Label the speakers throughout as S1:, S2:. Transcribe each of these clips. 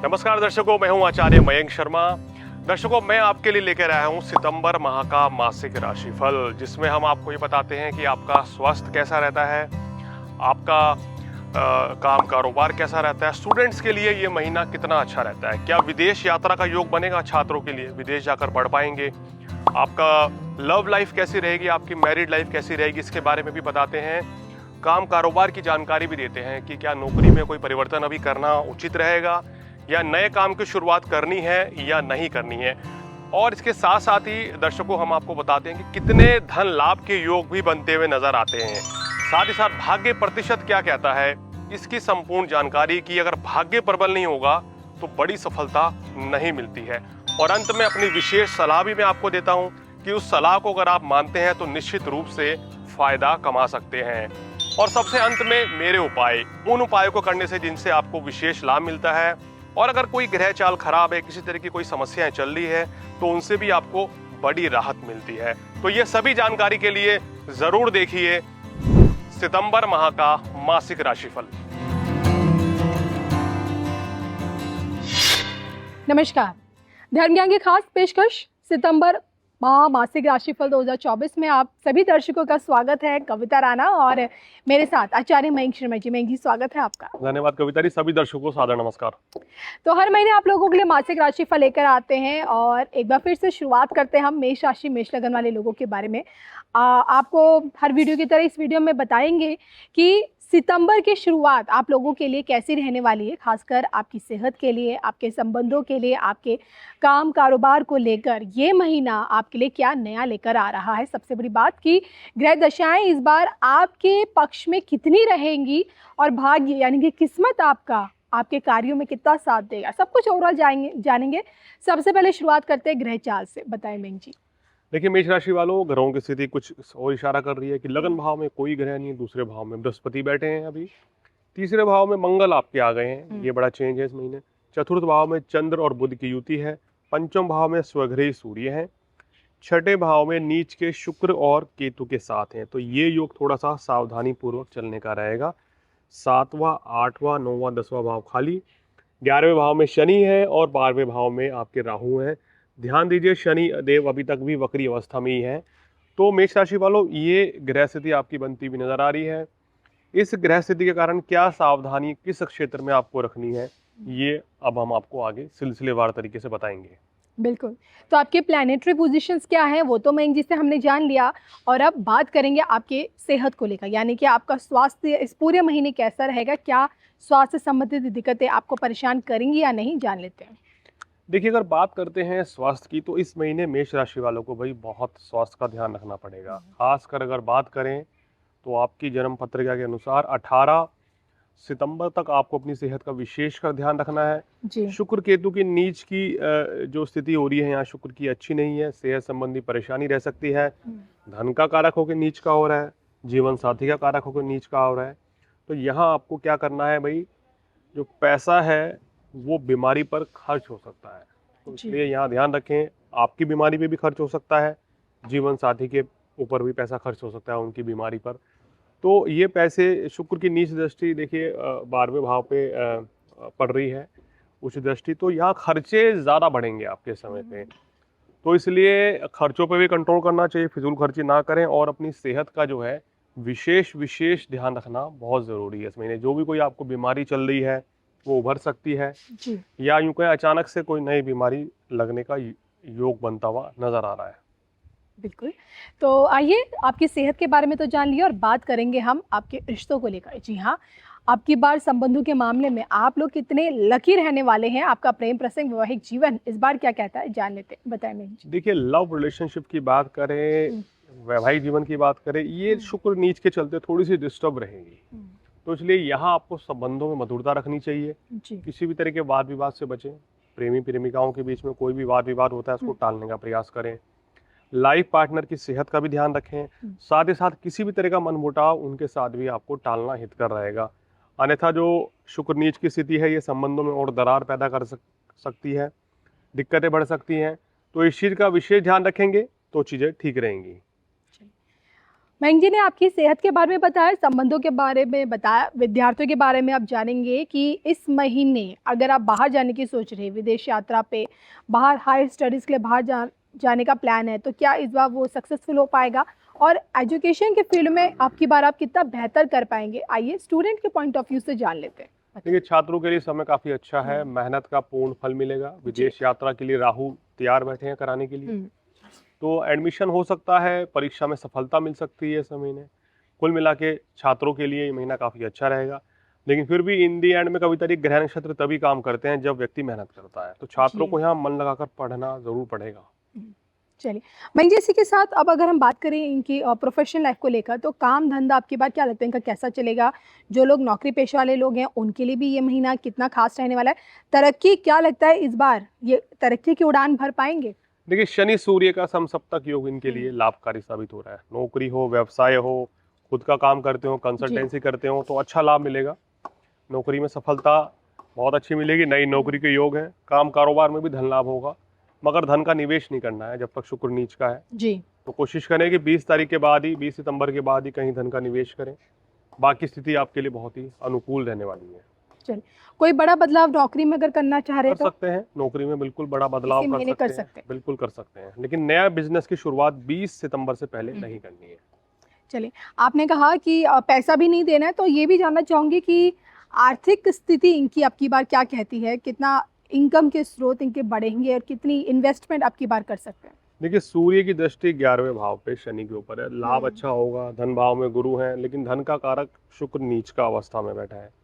S1: नमस्कार दर्शकों, मैं हूं आचार्य मयंक शर्मा। दर्शकों, मैं आपके लिए लेकर आया हूं सितंबर माह का मासिक राशिफल, जिसमें हम आपको ये बताते हैं कि आपका स्वास्थ्य कैसा रहता है, आपका काम कारोबार कैसा रहता है, स्टूडेंट्स के लिए ये महीना कितना अच्छा रहता है, क्या विदेश यात्रा का योग बनेगा छात्रों के लिए, विदेश जाकर पढ़ पाएंगे, आपका लव लाइफ कैसी रहेगी, आपकी मैरिड लाइफ कैसी रहेगी, इसके बारे में भी बताते हैं। काम कारोबार की जानकारी भी देते हैं कि क्या नौकरी में कोई परिवर्तन अभी करना उचित रहेगा या नए काम की शुरुआत करनी है या नहीं करनी है। और इसके साथ साथ ही दर्शकों हम आपको बताते हैं कि कितने धन लाभ के योग भी बनते हुए नजर आते हैं। साथ ही साथ भाग्य प्रतिशत क्या कहता है, इसकी संपूर्ण जानकारी की अगर भाग्य प्रबल नहीं होगा तो बड़ी सफलता नहीं मिलती है। और अंत में अपनी विशेष सलाह भी मैं आपको देता हूं कि उस सलाह को अगर आप मानते हैं तो निश्चित रूप से फायदा कमा सकते हैं। और सबसे अंत में मेरे उपाय, उन उपायों को करने से जिनसे आपको विशेष लाभ मिलता है। और अगर कोई ग्रह चाल खराब है, किसी तरह की कोई समस्याएं चल रही है तो उनसे भी आपको बड़ी राहत मिलती है। तो ये सभी जानकारी के लिए जरूर देखिए सितंबर माह का मासिक राशिफल।
S2: नमस्कार, धर्म ज्ञान की खास पेशकश सितंबर माह मासिक राशिफल 2024 में आप सभी दर्शकों का स्वागत है। कविता राणा और मेरे साथ आचार्य मयंक शर्मा जी। मयंक जी, स्वागत है आपका।
S1: धन्यवाद कविता जी, सभी दर्शकों को सादर नमस्कार।
S2: तो हर महीने आप लोगों के लिए मासिक राशिफल लेकर आते हैं और एक बार फिर से शुरुआत करते हैं हम मेष राशि मेष लगन वाले लोगों के बारे में। आपको हर वीडियो की तरह इस वीडियो में बताएंगे कि सितंबर की शुरुआत आप लोगों के लिए कैसी रहने वाली है, खासकर आपकी सेहत के लिए, आपके संबंधों के लिए, आपके काम कारोबार को लेकर ये महीना आपके लिए क्या नया लेकर आ रहा है। सबसे बड़ी बात कि ग्रह दशाएं इस बार आपके पक्ष में कितनी रहेंगी और भाग्य यानी कि किस्मत आपका आपके कार्यों में कितना साथ देगा, सब कुछ ओवरऑल जानेंगे। सबसे पहले शुरुआत करते हैं ग्रह चाल से। बताएं मयंक जी।
S1: देखिए मेष राशि वालों, ग्रहों की स्थिति कुछ और इशारा कर रही है कि लगन भाव में कोई ग्रह नहीं है, दूसरे भाव में बृहस्पति बैठे हैं, अभी तीसरे भाव में मंगल आपके आ गए हैं, ये बड़ा चेंज है इस महीने। चतुर्थ भाव में चंद्र और बुध की युति है। पंचम भाव में स्वगृही सूर्य है। छठे भाव में नीच के शुक्र और केतु के साथ हैं, तो ये योग थोड़ा सा सावधानी पूर्वक चलने का रहेगा। सातवां, आठवां, नौवां, 10वां भाव खाली। 11वें भाव में शनि है और 12वें भाव में आपके राहु हैं। ध्यान दीजिए, शनि देव अभी तक भी वक्री अवस्था में ही है। तो मेष राशि वालों, ये ग्रह स्थिति आपकी बनती हुई नजर आ रही है। इस ग्रह स्थिति के कारण क्या सावधानी किस क्षेत्र में आपको रखनी है, ये अब हम आपको आगे सिलसिलेवार तरीके से बताएंगे।
S2: बिल्कुल। तो आपके प्लैनेटरी पोजीशंस क्या हैं वो तो मयंक जी से हमने जान लिया, और अब बात करेंगे आपके सेहत को लेकर, यानी कि आपका स्वास्थ्य इस पूरे महीने कैसा रहेगा, क्या स्वास्थ्य संबंधित दिक्कतें आपको परेशान करेंगी या नहीं, जान लेते हैं।
S1: देखिए, अगर बात करते हैं स्वास्थ्य की तो इस महीने मेष राशि वालों को भाई बहुत स्वास्थ्य का ध्यान रखना पड़ेगा। खासकर अगर बात करें तो आपकी जन्म पत्रिका के अनुसार 18 सितंबर तक आपको अपनी सेहत का विशेषकर ध्यान रखना है
S2: जी।
S1: शुक्र केतु की नीच की जो स्थिति हो रही है यहाँ, शुक्र की अच्छी नहीं है, सेहत संबंधी परेशानी रह सकती है। धन का कारक होकर नीच का हो रहा है, जीवन साथी का कारक होकर नीच का हो रहा है। तो यहाँ आपको क्या करना है भाई, जो पैसा है वो बीमारी पर खर्च हो सकता है, तो इसलिए यहाँ ध्यान रखें। आपकी बीमारी पे भी खर्च हो सकता है, जीवन साथी के ऊपर भी पैसा खर्च हो सकता है उनकी बीमारी पर। तो ये पैसे, शुक्र की नीच दृष्टि देखिए 12वें भाव पे पड़ रही है, उच्च दृष्टि, तो यहाँ खर्चे ज़्यादा बढ़ेंगे आपके समय पे। तो इसलिए खर्चों पे भी कंट्रोल करना चाहिए, फिजूल खर्ची ना करें और अपनी सेहत का जो है विशेष ध्यान रखना बहुत ज़रूरी है इस महीने। जो भी कोई आपको बीमारी चल रही है वो उभर सकती है जी। या यूं कहें अचानक से कोई नई बीमारी लगने का योग बनता हुआ नजर आ रहा है।
S2: बिल्कुल। तो आइए आपकी सेहत के बारे में तो जान लिया, और बात करेंगे हम आपके रिश्तों को लेकर। जी हाँ, आपकी बार संबंधों के मामले में आप लोग कितने लकी रहने वाले हैं, आपका प्रेम प्रसंग वैवाहिक जीवन इस बार क्या कहता है, जान लेते हैं। बताएं मयंक जी।
S1: देखिए, लव रिलेशनशिप की बात करें, वैवाहिक जीवन की बात करें, ये शुक्र नीच के चलते थोड़ी सी डिस्टर्ब रहेगी। तो इसलिए यहाँ आपको संबंधों में मधुरता रखनी चाहिए, किसी भी तरह के वाद विवाद से बचें। प्रेमी प्रेमिकाओं के बीच में कोई भी वाद विवाद होता है उसको टालने का प्रयास करें। लाइफ पार्टनर की सेहत का भी ध्यान रखें, साथ ही साथ किसी भी तरह का मनमुटाव उनके साथ भी आपको टालना हितकर रहेगा। अन्यथा जो शुक्र नीच की स्थिति है ये संबंधों में और दरार पैदा कर सकती है, दिक्कतें बढ़ सकती हैं। तो इस चीज़ का विशेष ध्यान रखेंगे तो चीज़ें ठीक रहेंगी।
S2: मयंक जी ने आपकी सेहत के बारे में बताया, संबंधों के बारे में बताया, विद्यार्थियों के बारे में आप जानेंगे कि इस महीने अगर आप बाहर जाने की सोच रहे हैं, विदेश यात्रा पे, बाहर हायर स्टडीज़ के लिए बाहर जाने का प्लान है, तो क्या इस बार वो सक्सेसफुल हो पाएगा और एजुकेशन के फील्ड में आपकी बार आप कितना बेहतर कर पाएंगे। आइए स्टूडेंट के पॉइंट ऑफ व्यू से जान लेते हैं।
S1: देखिए, छात्रों के लिए समय काफी अच्छा है, मेहनत का पूर्ण फल मिलेगा। विदेश यात्रा के लिए राहु तैयार बैठे हैं कराने के लिए, तो एडमिशन हो सकता है, परीक्षा में सफलता मिल सकती है इस महीने। कुल मिला के छात्रों के लिए ये महीना काफ़ी अच्छा रहेगा। लेकिन फिर भी इन दी एंड में कभी तरी ग्रह नक्षत्र तभी काम करते हैं जब व्यक्ति मेहनत करता है, तो छात्रों को यहाँ मन लगाकर पढ़ना जरूर पड़ेगा।
S2: चलिए मयंक जी, इसी के साथ अब अगर हम बात करें इनकी प्रोफेशनल लाइफ को लेकर, तो काम धंधा आपकी बात क्या लगता है इनका कैसा चलेगा? जो लोग नौकरी पेशा वाले लोग हैं उनके लिए भी ये महीना कितना खास रहने वाला है? तरक्की क्या लगता है इस बार ये तरक्की की उड़ान भर पाएंगे?
S1: देखिए, शनि सूर्य का समसप्तक योग इनके लिए लाभकारी साबित हो रहा है। नौकरी हो, व्यवसाय हो, खुद का काम करते हो, कंसल्टेंसी करते हो, तो अच्छा लाभ मिलेगा। नौकरी में सफलता बहुत अच्छी मिलेगी, नई नौकरी के योग हैं। काम कारोबार में भी धन लाभ होगा, मगर धन का निवेश नहीं करना है जब तक शुक्र नीच का है
S2: जी।
S1: तो कोशिश करें कि 20 तारीख के बाद ही, 20 सितंबर के बाद ही कहीं धन का निवेश करें। बाकी स्थिति आपके लिए बहुत ही अनुकूल रहने वाली है।
S2: चलिए, कोई बड़ा बदलाव नौकरी में अगर करना चाह रहे
S1: कर
S2: तो
S1: सकते हैं, नौकरी में बिल्कुल बड़ा बदलाव
S2: कर
S1: कर
S2: सकते
S1: सकते
S2: हैं।
S1: हैं, बिल्कुल कर सकते हैं, लेकिन नया बिजनेस की शुरुआत 20 सितंबर से पहले नहीं करनी है।
S2: चलिए, आपने कहा कि पैसा भी नहीं देना है, तो ये भी जानना चाहूंगी कि आर्थिक स्थिति इनकी आपकी बार क्या कहती है? कितना इनकम के स्रोत इनके बढ़ेंगे और कितनी इन्वेस्टमेंट आपकी बार कर सकते हैं?
S1: देखिए, सूर्य की दृष्टि 11वें भाव पे शनि के ऊपर है, लाभ अच्छा होगा। धन भाव में गुरु हैं, लेकिन धन का कारक शुक्र नीच का अवस्था में बैठा है।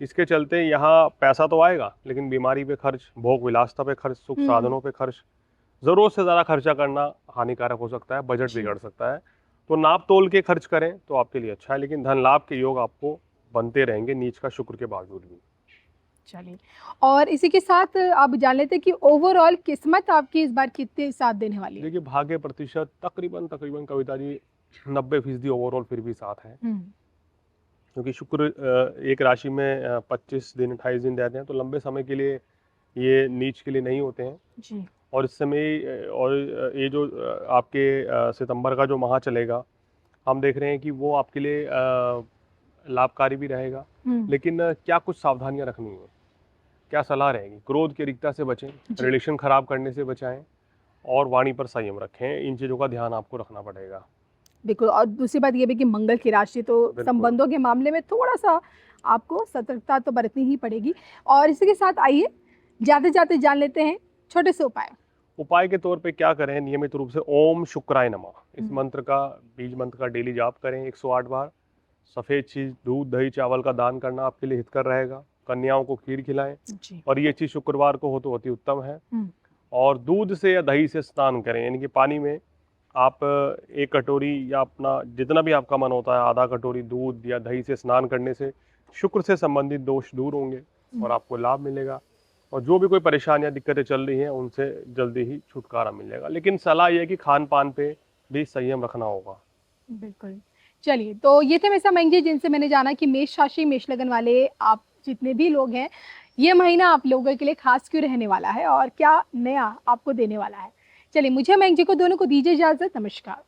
S1: इसके चलते यहाँ पैसा तो आएगा, लेकिन बीमारी पे खर्च, भोग विलासता पे खर्च, सुख साधनों पे खर्च, जरूरत से ज़्यादा खर्चा करना हानिकारक हो सकता है, बजट बिगड़ सकता है। तो नाप तोल के खर्च करें तो आपके लिए अच्छा है, लेकिन धन लाभ के योग आपको बनते रहेंगे नीच का शुक्र के बावजूद भी।
S2: चलिए, और इसी के साथ आप जान लेते हैं कि ओवरऑल किस्मत आपकी इस बार कितने साथ देने वाली है?
S1: देखिए, भाग्य प्रतिशत तकरीबन कविता जी 90% ओवरऑल फिर भी साथ है, क्योंकि शुक्र एक राशि में 25 दिन 28 दिन रहते हैं, तो लंबे समय के लिए ये नीच के लिए नहीं होते हैं
S2: जी।
S1: और इस समय और ये जो आपके सितंबर का जो माह चलेगा, हम देख रहे हैं कि वो आपके लिए लाभकारी भी रहेगा। लेकिन क्या कुछ सावधानियां रखनी है, क्या सलाह रहेगी? क्रोध की रिक्ता से बचें, रिलेशन खराब करने से बचाएं और वाणी पर संयम रखें। इन चीज़ों का ध्यान आपको रखना पड़ेगा।
S2: बिल्कुल, और दूसरी बात ये भी कि मंगल की राशि, तो संबंधों के मामले में थोड़ा सा आपको सतर्कता तो बरतनी ही पड़ेगी। और इसी के साथ आइए जाते जाते जान लेते हैं छोटे से
S1: उपाय के तौर पे क्या करें? नियमित रूप से ओम शुक्राय नमः इस मंत्र का, बीज मंत्र का डेली जाप करें 108 बार। सफ़ेद चीज़, दूध, दही, चावल का दान करना आपके लिए हितकर रहेगा। कन्याओं को खीर खिलाएं, और ये चीज़ शुक्रवार को हो तो अति उत्तम है। और दूध से या दही से स्नान करें, यानी कि पानी में आप 1 कटोरी या अपना जितना भी आपका मन होता है, आधा कटोरी दूध या दही से स्नान करने से शुक्र से संबंधित दोष दूर होंगे और आपको लाभ मिलेगा। और जो भी कोई परेशानियां, दिक्कतें चल रही हैं, उनसे जल्दी ही छुटकारा मिल जाएगा। लेकिन सलाह यह है कि खान पान पे भी संयम रखना होगा।
S2: बिल्कुल। चलिए, तो ये थे मेसा मयंक जी, जिनसे मैंने जाना कि मेष राशि मेष लगन वाले आप जितने भी लोग हैं, ये महीना आप लोगों के लिए खास क्यों रहने वाला है और क्या नया आपको देने वाला है। चलिए, मुझे मयंक जी को दोनों को दीजिए इजाजत। नमस्कार।